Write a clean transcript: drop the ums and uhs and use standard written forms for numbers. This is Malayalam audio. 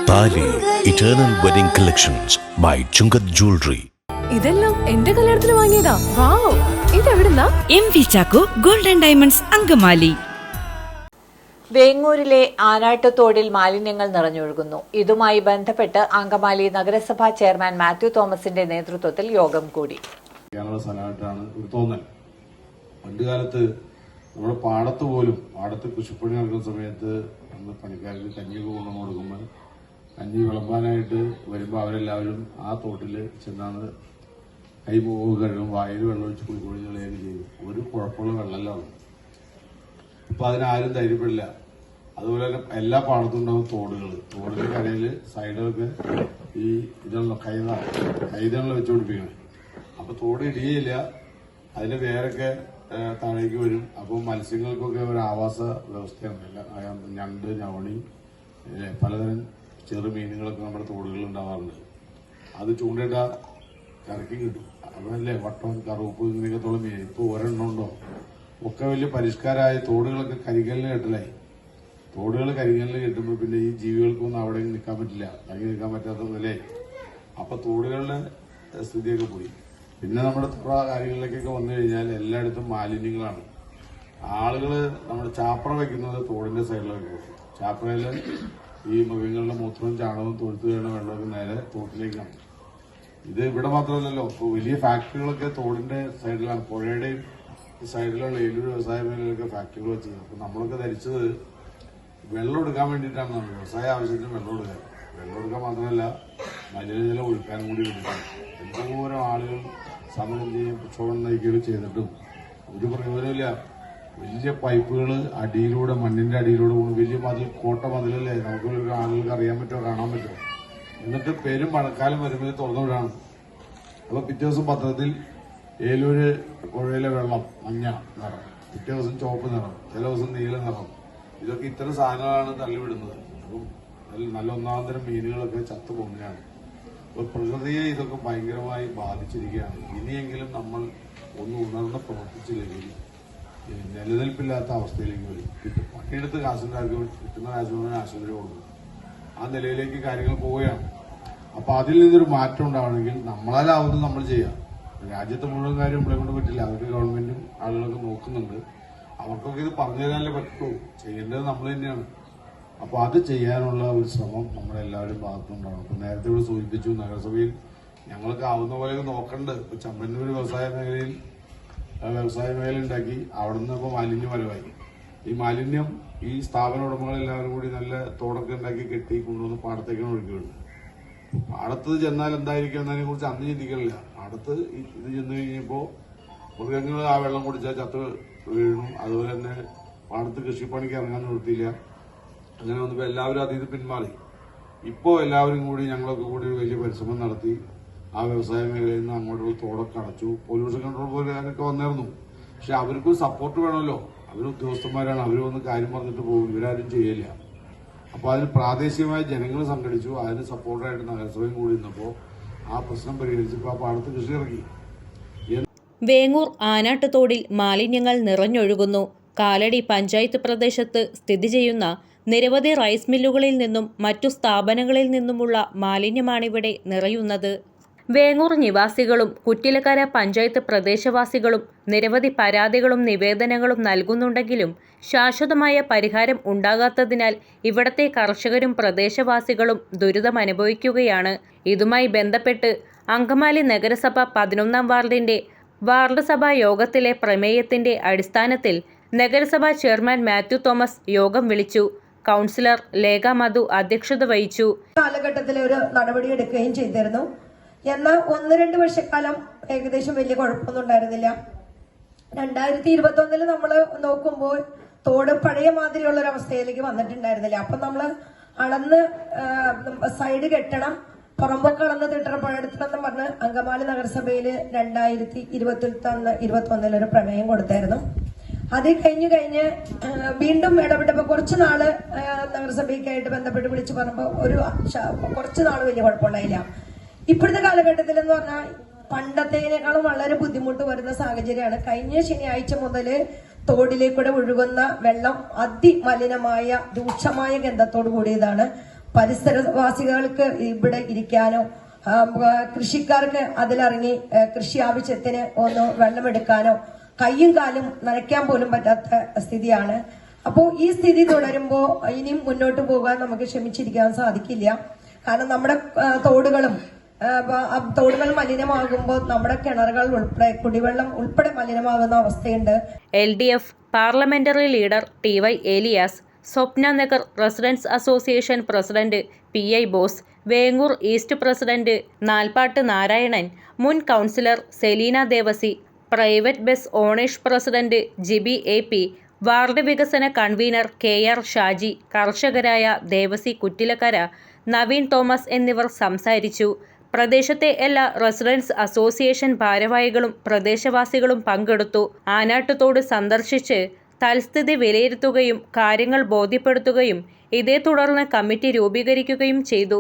താലി eternal wedding collections by Chungath jewellery. ഇതെല്ലാം എന്റെ കല്യാണത്തിന് വാങ്ങിയതാ. വാവ്, ഇതെവിടുന്നാ? MV Chacko golden diamonds Angamaly. വേങ്ങൂരിലെ ആനാട്ടുതോടിൽ മാലിന്യങ്ങൾ നിറഞ്ഞൊഴുകുന്നു. ഇതുമായി ബന്ധപ്പെട്ട് അങ്കമാലി നഗരസഭാ ചെയർമാൻ മാത്യു തോമസിന്റെ നേതൃത്വത്തിൽ യോഗം കൂടി. ഒരു തോന്നൽ പണ്ടുകാലത്ത് നമ്മുടെ പാടത്ത് കൃഷിപ്പണി നടക്കുന്ന സമയത്ത് നമ്മൾ പണിക്കാർക്ക് കഞ്ഞി കൊണ്ടു കൊടുക്കുമ്പോൾ കഞ്ഞി വിളമ്പാനായിട്ട് വരുമ്പോൾ അവരെല്ലാവരും ആ തോട്ടിൽ ചെന്നാണ് കൈമുഖം കഴുകും, വായിൽ വെള്ളം ഒഴിച്ച് കുളിക്കുകയും ചെയ്യും. ഒരു കുഴപ്പമുള്ള വെള്ളമല്ല. ഇപ്പൊ അതിനാരും ധൈര്യപ്പെടില്ല. അതുപോലെ തന്നെ എല്ലാ പാടത്തും ഉണ്ടാവും തോടിന്റെ കരയിൽ സൈഡൊക്കെ ഈ ഇതുള്ള കൈതകൾ വെച്ചുകൊണ്ടിരിക്കുകയാണ്. അപ്പൊ തോട് ഇടിയില്ല, അതിന്റെ വേരൊക്കെ താഴേക്ക് വരും. അപ്പോൾ മത്സ്യങ്ങൾക്കൊക്കെ ഒരു ആവാസ വ്യവസ്ഥയുണ്ടല്ല. ഞണ്ട്, ഞവണി, പലതരം ചെറു മീനുകളൊക്കെ നമ്മുടെ തോടുകളിൽ ഉണ്ടാവാറുണ്ട്. അത് ചൂണ്ടയിട്ട കറക്കി കിട്ടും. അതല്ലേ വട്ടം, കറുപ്പ്, ഇങ്ങനെയൊക്കെത്തോളം മീൻ. ഇപ്പൊ ഒരെണ്ണം ഉണ്ടോ? ഒക്കെ വലിയ പരിഷ്കാരമായ തോടുകളൊക്കെ കരികല്ലിന് കെട്ടലായി. തോടുകൾ കരികല്ലിന് കെട്ടുമ്പോൾ പിന്നെ ഈ ജീവികൾക്കൊന്നും അവിടെ നിൽക്കാൻ പറ്റില്ല, തങ്ങി നിൽക്കാൻ പറ്റാത്തതല്ലേ. അപ്പൊ തോടുകളുടെ സ്ഥിതിയൊക്കെ പോയി. പിന്നെ നമ്മുടെ തുറ കാര്യങ്ങളിലേക്കൊക്കെ വന്നു കഴിഞ്ഞാൽ എല്ലായിടത്തും മാലിന്യങ്ങളാണ്. ആളുകള് നമ്മുടെ ചാപ്ര വയ്ക്കുന്നത് തോടിന്റെ സൈഡിലേക്ക് പോകും. ചാപ്രയില് ഈ മൃഗങ്ങളുടെ മൂത്രവും ചാണകവും തൊഴുത്ത് വീണ വെള്ളമൊക്കെ നേരെ തോട്ടിലേക്കാണ്. ഇത് ഇവിടെ മാത്രമല്ലല്ലോ, ഇപ്പോൾ വലിയ ഫാക്ടറികളൊക്കെ തോടിന്റെ സൈഡിലാണ്. പുഴയുടെയും സൈഡിലുള്ള ഏലൂർ വ്യവസായ മേഖലയിലൊക്കെ ഫാക്ടറികൾ വെച്ചത്. അപ്പൊ നമ്മളൊക്കെ ധരിച്ചത് വെള്ളം എടുക്കാൻ വേണ്ടിയിട്ടാണ്. വ്യവസായ ആവശ്യത്തിന് വെള്ളം എടുക്കാൻ മാത്രമല്ല മലിനജലം ഒഴുക്കാനും കൂടി വേണ്ടിയിട്ടാണ്. എന്തോരം ആളുകൾ സമരം ചെയ്യും, പ്രക്ഷോഭം നയിക്കുകയും ചെയ്തിട്ടും ഒരു പ്രയോജനമില്ല. വലിയ പൈപ്പുകൾ അടിയിലൂടെ, മണ്ണിന്റെ അടിയിലൂടെ പോകും. വലിയ കോട്ട മതിലല്ലേ, നമുക്ക് ആളുകൾക്ക് അറിയാൻ പറ്റുമോ, കാണാൻ പറ്റുമോ? എന്നിട്ട് പേരും മഴക്കാലം വരുമ്പോൾ തുറന്നു വിടാണ്. അപ്പൊ പിറ്റേ ദിവസം പത്രത്തിൽ ഏലൂര് പുഴയിലെ വെള്ളം മഞ്ഞ നിറം, പിറ്റേ ദിവസം ചുവപ്പ് നിറം, ചില ദിവസം നീല നിറം. ഇതൊക്കെ ഇത്തരം സാധനങ്ങളാണ് തള്ളിവിടുന്നത്. അപ്പം നല്ല ഒന്നാന്തരം മീനുകളൊക്കെ ചത്തു പോകുന്നതാണ്. പ്രകൃതിയെ ഇതൊക്കെ ഭയങ്കരമായി ബാധിച്ചിരിക്കുകയാണ്. ഇനിയെങ്കിലും നമ്മൾ ഒന്ന് ഉണർന്ന് പ്രവർത്തിച്ചില്ലെങ്കിൽ നിലനിൽപ്പില്ലാത്ത അവസ്ഥയിലേക്ക് വരും. പണിയെടുത്ത് കാശുണ്ടാക്കി കിട്ടുന്ന കാശുകൊണ്ട് ആശുപത്രി കൊടുക്കും. ആ നിലയിലേക്ക് കാര്യങ്ങൾ പോവുകയാണ്. അപ്പൊ അതിൽ നിന്നൊരു മാറ്റം ഉണ്ടാവണമെങ്കിൽ നമ്മളാലാവുന്നത് നമ്മൾ ചെയ്യാം. രാജ്യത്തെ മുഴുവൻ കാര്യം നമ്മളെ കൊണ്ട് പറ്റില്ല. അവർക്ക് ഗവൺമെന്റും ആളുകളൊക്കെ നോക്കുന്നുണ്ട്. അവർക്കൊക്കെ ഇത് പറഞ്ഞു തരാനല്ലേ പറ്റുള്ളൂ. ചെയ്യേണ്ടത് നമ്മൾ തന്നെയാണ്. അപ്പൊ അത് ചെയ്യാനുള്ള ഒരു ശ്രമം നമ്മളെല്ലാവരും ഭാഗത്തുനിന്നുണ്ടാവണം. ഇപ്പൊ നേരത്തെ ഇവിടെ സൂചിപ്പിച്ചു, നഗരസഭയിൽ ഞങ്ങൾക്ക് ആവുന്ന പോലെയൊക്കെ നോക്കണ്ട്. ഇപ്പൊ ചമ്പന്നൂർ വ്യവസായ മേഖല ഉണ്ടാക്കി, അവിടെ നിന്ന് ഇപ്പൊ മാലിന്യം വരവായി. ഈ മാലിന്യം ഈ സ്ഥാപന ഉടമകളെല്ലാവരും കൂടി നല്ല തോടൊക്കെ ഉണ്ടാക്കി കെട്ടി കൊണ്ടുവന്ന് പാടത്തേക്കാണ് ഒഴുകുന്നത്. പാടത്ത് ചെന്നാൽ എന്തായിരിക്കും എന്നതിനെ കുറിച്ച് അന്ന് ചിന്തിക്കണില്ല. പാടത്ത് ഇത് ചെന്ന് കഴിഞ്ഞപ്പോ മൃഗങ്ങൾ ആ വെള്ളം കുടിച്ചാൽ ചത്ത് വീഴും. അതുപോലെ തന്നെ പാടത്ത് കൃഷിപ്പണിക്ക് ഇറങ്ങാൻ നിർത്തിയില്ല. അങ്ങനെ വന്നപ്പോൾ എല്ലാവരും അതിൽ നിന്ന് പിന്മാറി. ഇപ്പോൾ എല്ലാവരും കൂടി ഞങ്ങളൊക്കെ കൂടി വലിയ പരിശ്രമം നടത്തി ആ വ്യവസായ മേഖലയിൽ നിന്ന് അങ്ങോട്ടുള്ള തോടൊക്കെ അടച്ചു. പൊല്യൂഷൻ കൺട്രോൾ പോലെ അതിനൊക്കെ വന്നിരുന്നു. പക്ഷെ അവർക്കും സപ്പോർട്ട് വേണമല്ലോ. അവർ ഉദ്യോഗസ്ഥന്മാരാണ്, അവർ വന്ന് കാര്യം പറഞ്ഞിട്ട് പോകും, ഇവരാരും ചെയ്യില്ല. അപ്പോൾ അതിന് പ്രാദേശികമായ ജനങ്ങൾ സംഘടിച്ചു. അതിന് സപ്പോർട്ടായിട്ട് നഗരസഭയും കൂടി നിന്നപ്പോൾ ആ പ്രശ്നം പരിഹരിച്ചപ്പോൾ ആ പാടത്ത് കൃഷി ഇറങ്ങി. വേങ്ങൂർ ആനാട്ടുതോടിൽ മാലിന്യങ്ങൾ നിറഞ്ഞൊഴുകുന്നു. കാലടി പഞ്ചായത്ത് പ്രദേശത്ത് സ്ഥിതി ചെയ്യുന്ന നിരവധി റൈസ് മില്ലുകളിൽ നിന്നും മറ്റു സ്ഥാപനങ്ങളിൽ നിന്നുമുള്ള മാലിന്യമാണിവിടെ നിറയുന്നത്. വേങ്ങൂർ നിവാസികളും കുറ്റിലക്കര പഞ്ചായത്ത് പ്രദേശവാസികളും നിരവധി പരാതികളും നിവേദനങ്ങളും നൽകുന്നുണ്ടെങ്കിലും ശാശ്വതമായ പരിഹാരം ഉണ്ടാകാത്തതിനാൽ ഇവിടത്തെ കർഷകരും പ്രദേശവാസികളും ദുരിതമനുഭവിക്കുകയാണ്. ഇതുമായി ബന്ധപ്പെട്ട് അങ്കമാലി നഗരസഭ 11-ാം വാർഡിന്റെ വാർഡ് സഭാ യോഗത്തിലെ പ്രമേയത്തിന്റെ അടിസ്ഥാനത്തിൽ നഗരസഭാ ചെയർമാൻ മാത്യു തോമസ് യോഗം വിളിച്ചു. കൗൺസിലർ ലേഖ മധു അധ്യക്ഷത വഹിച്ചു. കാലഘട്ടത്തിൽ ഒരു നടപടി എടുക്കുകയും ചെയ്തിരുന്നു. എന്നാൽ 1-2 വർഷക്കാലം ഏകദേശം വലിയ കുഴപ്പമൊന്നും ഉണ്ടായിരുന്നില്ല. 2021 നമ്മൾ നോക്കുമ്പോൾ തോട് പഴയ മാതിരിയുള്ള ഒരു അവസ്ഥയിലേക്ക് വന്നിട്ടുണ്ടായിരുന്നില്ല. അപ്പൊ നമ്മള് അളന്ന് സൈഡ് കെട്ടണം, പുറമ്പൊക്കെ അളന്ന് തിട്ടണം, പഴയെടുത്തണം പറഞ്ഞ് അങ്കമാലി നഗരസഭയിൽ 2021 ഒരു പ്രമേയം കൊടുത്തായിരുന്നു. അത് കഴിഞ്ഞ് വീണ്ടും ഇടപെട്ടപ്പോ കുറച്ചുനാള് നഗരസഭയ്ക്കായിട്ട് ബന്ധപ്പെട്ട് വിളിച്ചു പറഞ്ഞപ്പോ കുറച്ചുനാള് വലിയ കുഴപ്പമുണ്ടായില്ല. ഇപ്പോഴത്തെ കാലഘട്ടത്തിൽ എന്ന് പറഞ്ഞാൽ പണ്ടത്തേനേക്കാളും വളരെ ബുദ്ധിമുട്ട് വരുന്ന സാഹചര്യമാണ്. കഴിഞ്ഞ ശനിയാഴ്ച മുതൽ തോടിലേക്കൂടെ ഒഴുകുന്ന വെള്ളം അതിമലിനമായ രൂക്ഷമായ ഗന്ധത്തോട് കൂടിയതാണ്. പരിസരവാസികൾക്ക് ഇവിടെ ഇരിക്കാനോ കൃഷിക്കാർക്ക് അതിലിറങ്ങി കൃഷി ആവശ്യത്തിന് ഒന്ന് വെള്ളമെടുക്കാനോ കയ്യും കാലും നനയ്ക്കാൻ പോലും പറ്റാത്ത സ്ഥിതിയാണ്. അപ്പോൾ ഈ സ്ഥിതി തുടരുമ്പോൾ ഇനിയും മുന്നോട്ട് പോകാൻ നമുക്ക് ക്ഷമിച്ചിരിക്കാൻ സാധിക്കില്ല. കാരണം നമ്മുടെ തോടുകൾ മലിനമാകുമ്പോൾ നമ്മുടെ കിണറുകൾ ഉൾപ്പെടെ കുടിവെള്ളം ഉൾപ്പെടെ മലിനമാകുന്ന അവസ്ഥയുണ്ട്. LDF parliamentary leader TY Elias, Swapna Nagar residence association president PI Bose, Vengoor east president Nalpattu Narayanan, മുൻ councillor Seleena Devassy, private bus owners president Jibi AP, ward വികസന കൺവീനർ KR ഷാജി, കർഷകരായ ദേവസി കുറ്റിലക്കര, നവീൻ തോമസ് എന്നിവർ സംസാരിച്ചു. പ്രദേശത്തെ എല്ലാ റെസിഡൻസ് അസോസിയേഷൻ ഭാരവാഹികളും പ്രദേശവാസികളും പങ്കെടുത്തു. ആനാട്ടുതോട് സന്ദർശിച്ച് തൽസ്ഥിതി വിലയിരുത്തുകയും കാര്യങ്ങൾ ബോധ്യപ്പെടുത്തുകയും ഇതേ തുടർന്ന് കമ്മിറ്റി രൂപീകരിക്കുകയും ചെയ്തു.